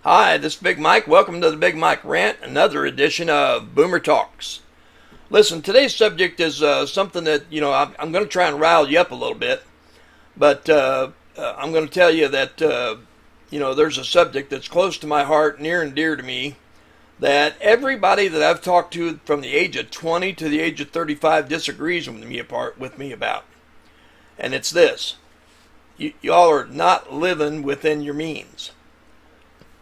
Hi, this is Big Mike. Welcome to the Big Mike Rant, another edition of Boomer Talks. Listen, today's subject is something that, I'm going to try and rile you up a little bit, but I'm going to tell you that, there's a subject that's close to my heart, near and dear to me, that everybody that I've talked to from the age of 20 to the age of 35 disagrees with me about. And it's this. Y'all are not living within your means.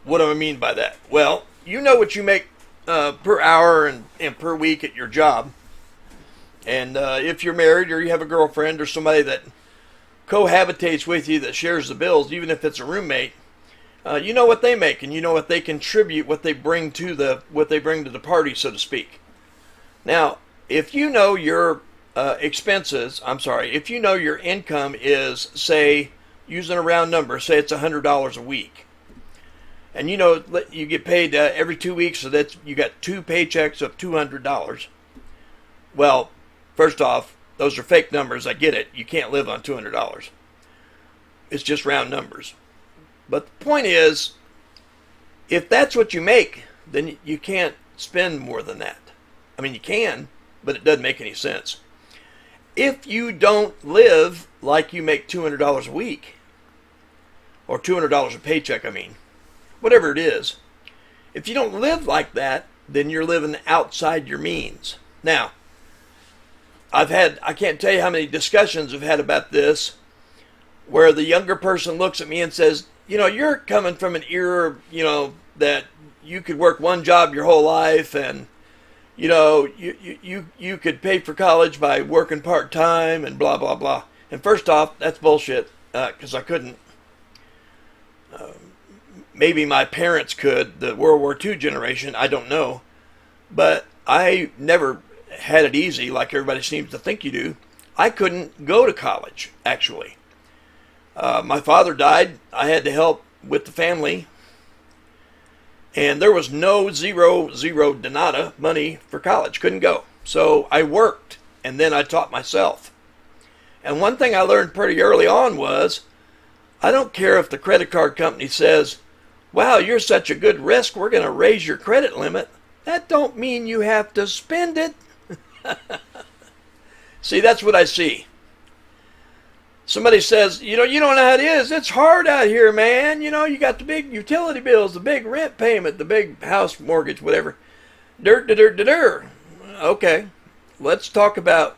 What do I mean by that? Well, you know what you make per hour and per week at your job. And if you're married or you have a girlfriend or somebody that cohabitates with you that shares the bills, even if it's a roommate, you know what they make and you know what they contribute, what they bring to the party, so to speak. Now, if you know your if you know your income is, say, using a round number, say it's $100 a week. And you get paid every 2 weeks, so that you got two paychecks of $200. Well, first off, those are fake numbers. I get it. You can't live on $200. It's just round numbers. But the point is, if that's what you make, then you can't spend more than that. I mean, you can, but it doesn't make any sense. If you don't live like you make $200 a week, or $200 a paycheck, whatever it is, if you don't live like that, then you're living outside your means. Now, I can't tell you how many discussions I've had about this, where the younger person looks at me and says, you're coming from an era, that you could work one job your whole life, and, you could pay for college by working part-time and blah, blah, blah. And first off, that's bullshit, because I couldn't. Maybe my parents could, the World War II generation, I don't know. But I never had it easy like everybody seems to think you do. I couldn't go to college, actually. My father died. I had to help with the family. And there was no zero de nada money for college. Couldn't go. So I worked, and then I taught myself. And one thing I learned pretty early on was, I don't care if the credit card company says, wow, you're such a good risk, we're going to raise your credit limit. That don't mean you have to spend it. See, that's what I see. Somebody says, you don't know how it is. It's hard out here, man. You got the big utility bills, the big rent payment, the big house mortgage, whatever. Okay, let's talk about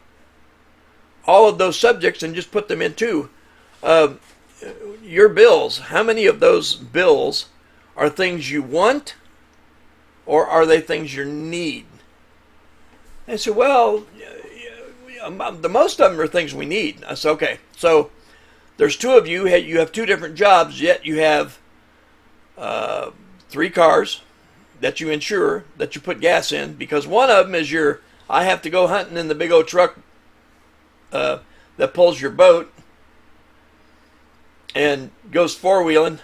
all of those subjects and just put them in two. Your bills, how many of those bills are things you want, or are they things you need? They say, well, the most of them are things we need. I said, okay, so there's two of you. You have two different jobs, yet you have 3 cars that you insure, that you put gas in, because one of them is I have to go hunting in the big old truck that pulls your boat and goes four-wheeling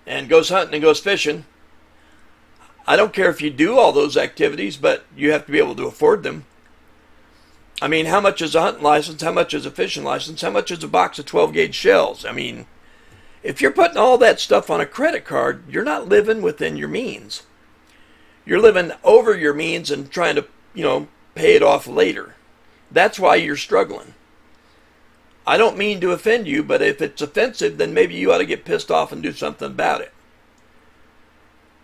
and goes hunting and goes fishing. I don't care if you do all those activities, but you have to be able to afford them. How much is a hunting license? How much is a fishing license? How much is a box of 12-gauge shells? If you're putting all that stuff on a credit card, you're not living within your means. You're living over your means and trying to, pay it off later. That's why you're struggling. I don't mean to offend you, but if it's offensive, then maybe you ought to get pissed off and do something about it.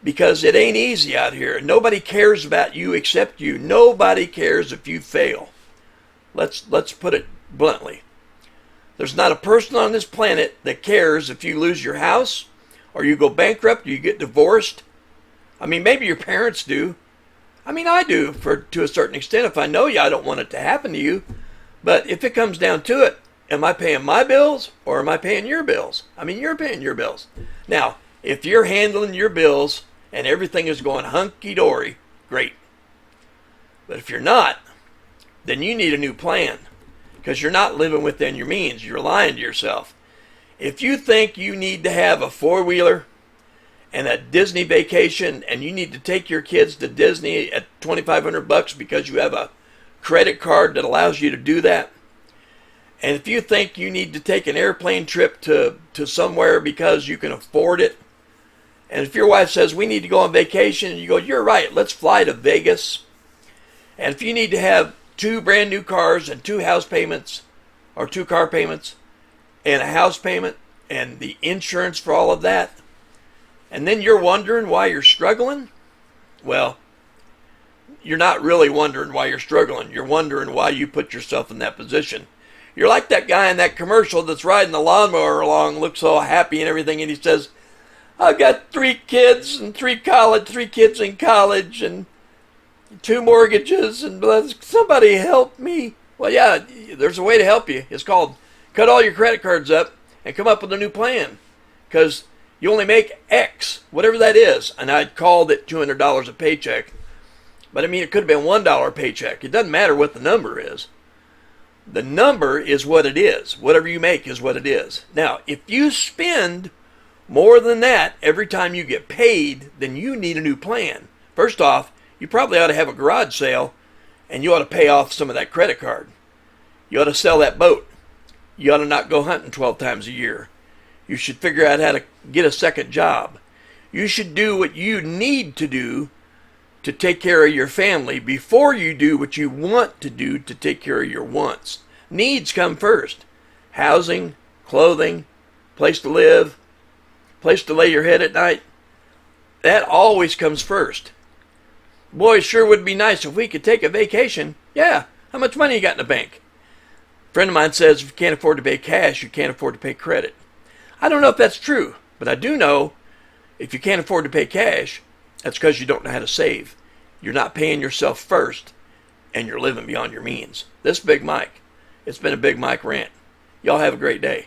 Because it ain't easy out here. Nobody cares about you except you. Nobody cares if you fail. Let's put it bluntly. There's not a person on this planet that cares if you lose your house, or you go bankrupt, or you get divorced. Maybe your parents do. I do to a certain extent. If I know you, I don't want it to happen to you. But if it comes down to it, am I paying my bills or am I paying your bills? You're paying your bills. Now, if you're handling your bills and everything is going hunky-dory, great. But if you're not, then you need a new plan, because you're not living within your means. You're lying to yourself. If you think you need to have a four-wheeler and a Disney vacation, and you need to take your kids to Disney at $2,500 because you have a credit card that allows you to do that, and if you think you need to take an airplane trip to somewhere because you can afford it, And if your wife says, we need to go on vacation, and you go, you're right, let's fly to Vegas. And if you need to have 2 brand new cars and 2 house payments, or 2 car payments, and a house payment, and the insurance for all of that, and then you're wondering why you're struggling, well, you're not really wondering why you're struggling. You're wondering why you put yourself in that position. You're like that guy in that commercial that's riding the lawnmower along, looks all happy and everything, and he says, I've got 3 kids and 3 kids in college and 2 mortgages, and somebody help me. Well, yeah, there's a way to help you. It's called cut all your credit cards up and come up with a new plan, because you only make X, whatever that is. And I'd called it $200 a paycheck, but I mean, it could have been $1 a paycheck. It doesn't matter what the number is. The number is what it is. Whatever you make is what it is. Now, if you spend more than that every time you get paid, then you need a new plan. First off, you probably ought to have a garage sale, and you ought to pay off some of that credit card. You ought to sell that boat. You ought to not go hunting 12 times a year. You should figure out how to get a second job. You should do what you need to do to take care of your family before you do what you want to do to take care of your wants. Needs come first. Housing, clothing, place to live, place to lay your head at night. That always comes first. Boy, it sure would be nice if we could take a vacation. Yeah, how much money you got in the bank? A friend of mine says if you can't afford to pay cash, you can't afford to pay credit. I don't know if that's true, but I do know if you can't afford to pay cash, that's because you don't know how to save. You're not paying yourself first, and you're living beyond your means. This is Big Mike. It's been a Big Mike rant. Y'all have a great day.